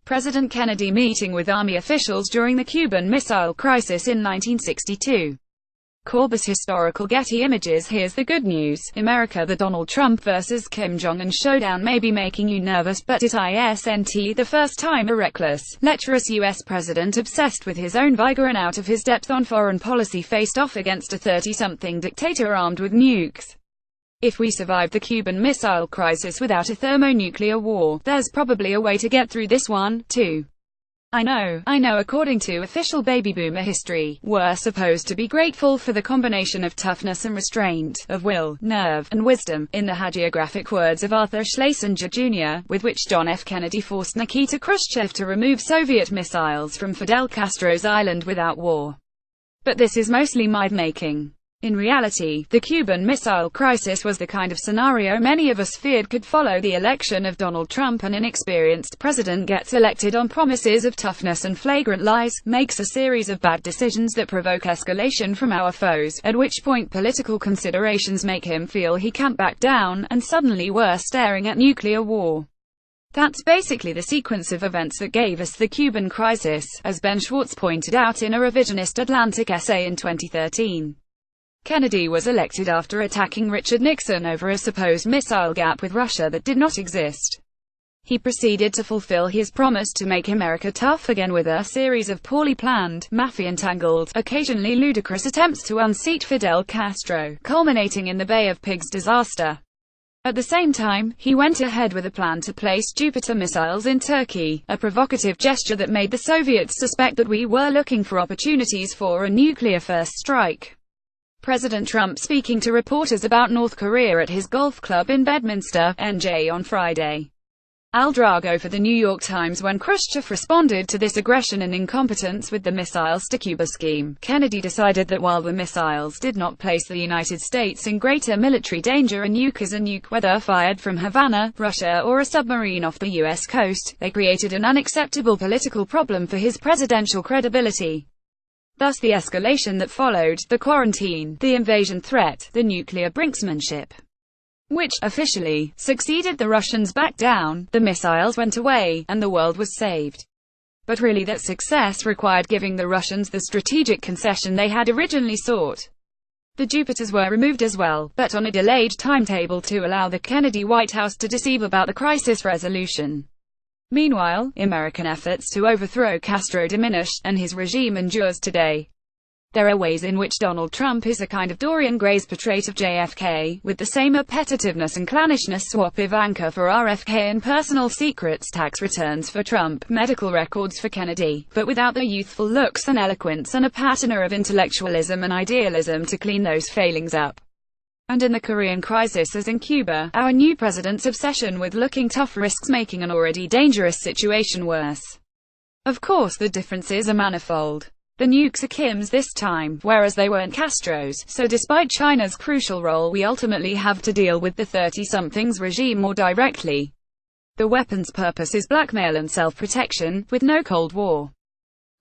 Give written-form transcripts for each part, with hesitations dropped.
President Kennedy meeting with Army officials during the Cuban Missile Crisis in 1962. Corbis Historical Getty Images. Here's the good news. America, the Donald Trump vs. Kim Jong-un showdown may be making you nervous, but it isn't the first time a reckless, lecherous U.S. president obsessed with his own vigor and out of his depth on foreign policy faced off against a 30-something dictator armed with nukes. If we survive the Cuban Missile Crisis without a thermonuclear war, there's probably a way to get through this one, too. I know, according to official baby boomer history, we're supposed to be grateful for the combination of toughness and restraint, of will, nerve, and wisdom, in the hagiographic words of Arthur Schlesinger Jr., with which John F. Kennedy forced Nikita Khrushchev to remove Soviet missiles from Fidel Castro's island without war. But this is mostly myth-making. In reality, the Cuban Missile Crisis was the kind of scenario many of us feared could follow the election of Donald Trump. An inexperienced president gets elected on promises of toughness and flagrant lies, makes a series of bad decisions that provoke escalation from our foes, at which point political considerations make him feel he can't back down, and suddenly we're staring at nuclear war. That's basically the sequence of events that gave us the Cuban crisis, as Ben Schwartz pointed out in a revisionist Atlantic essay in 2013. Kennedy was elected after attacking Richard Nixon over a supposed missile gap with Russia that did not exist. He proceeded to fulfill his promise to make America tough again with a series of poorly planned, mafia-entangled, occasionally ludicrous attempts to unseat Fidel Castro, culminating in the Bay of Pigs disaster. At the same time, he went ahead with a plan to place Jupiter missiles in Turkey, a provocative gesture that made the Soviets suspect that we were looking for opportunities for a nuclear first strike. President Trump speaking to reporters about North Korea at his golf club in Bedminster, NJ on Friday. Al Drago for the New York Times. When Khrushchev responded to this aggression and incompetence with the Missiles to Cuba scheme, Kennedy decided that while the missiles did not place the United States in greater military danger, a nuke is a nuke, whether fired from Havana, Russia, or a submarine off the U.S. coast, they created an unacceptable political problem for his presidential credibility. Thus the escalation that followed, the quarantine, the invasion threat, the nuclear brinksmanship, which, officially, succeeded the Russians back down, the missiles went away, and the world was saved. But really that success required giving the Russians the strategic concession they had originally sought. The Jupiters were removed as well, but on a delayed timetable to allow the Kennedy White House to deceive about the crisis resolution. Meanwhile, American efforts to overthrow Castro diminished, and his regime endures today. There are ways in which Donald Trump is a kind of Dorian Gray's portrait of JFK, with the same appetitiveness and clannishness. Swap Ivanka for RFK and personal secrets, tax returns for Trump, medical records for Kennedy, but without the youthful looks and eloquence and a patina of intellectualism and idealism to clean those failings up. And in the Korean crisis as in Cuba, our new president's obsession with looking tough risks making an already dangerous situation worse. Of course the differences are manifold. The nukes are Kim's this time, whereas they weren't Castro's, so despite China's crucial role we ultimately have to deal with the 30-somethings regime more directly. The weapon's purpose is blackmail and self-protection, with no Cold War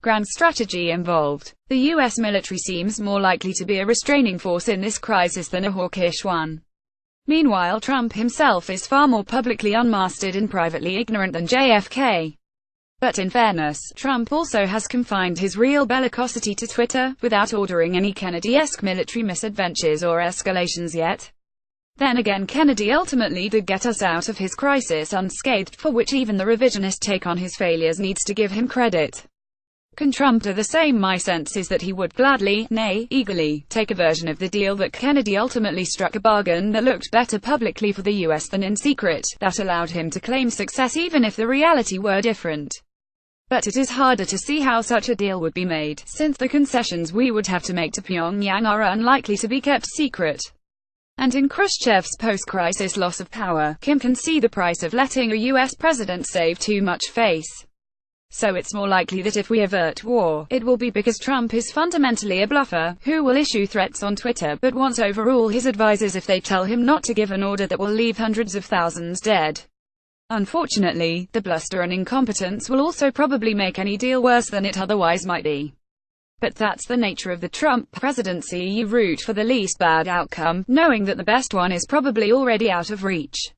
grand strategy involved. The U.S. military seems more likely to be a restraining force in this crisis than a hawkish one. Meanwhile, Trump himself is far more publicly unmastered and privately ignorant than JFK. But in fairness, Trump also has confined his real bellicosity to Twitter, without ordering any Kennedy-esque military misadventures or escalations yet. Then again, Kennedy ultimately did get us out of his crisis unscathed, for which even the revisionist take on his failures needs to give him credit. Can Trump do the same? My sense is that he would gladly, nay, eagerly, take a version of the deal that Kennedy ultimately struck, a bargain that looked better publicly for the U.S. than in secret, that allowed him to claim success even if the reality were different. But it is harder to see how such a deal would be made, since the concessions we would have to make to Pyongyang are unlikely to be kept secret. And in Khrushchev's post-crisis loss of power, Kim can see the price of letting a U.S. president save too much face. So it's more likely that if we avert war, it will be because Trump is fundamentally a bluffer, who will issue threats on Twitter, but won't overrule his advisors if they tell him not to give an order that will leave hundreds of thousands dead. Unfortunately, the bluster and incompetence will also probably make any deal worse than it otherwise might be. But that's the nature of the Trump presidency. You root for the least bad outcome, knowing that the best one is probably already out of reach.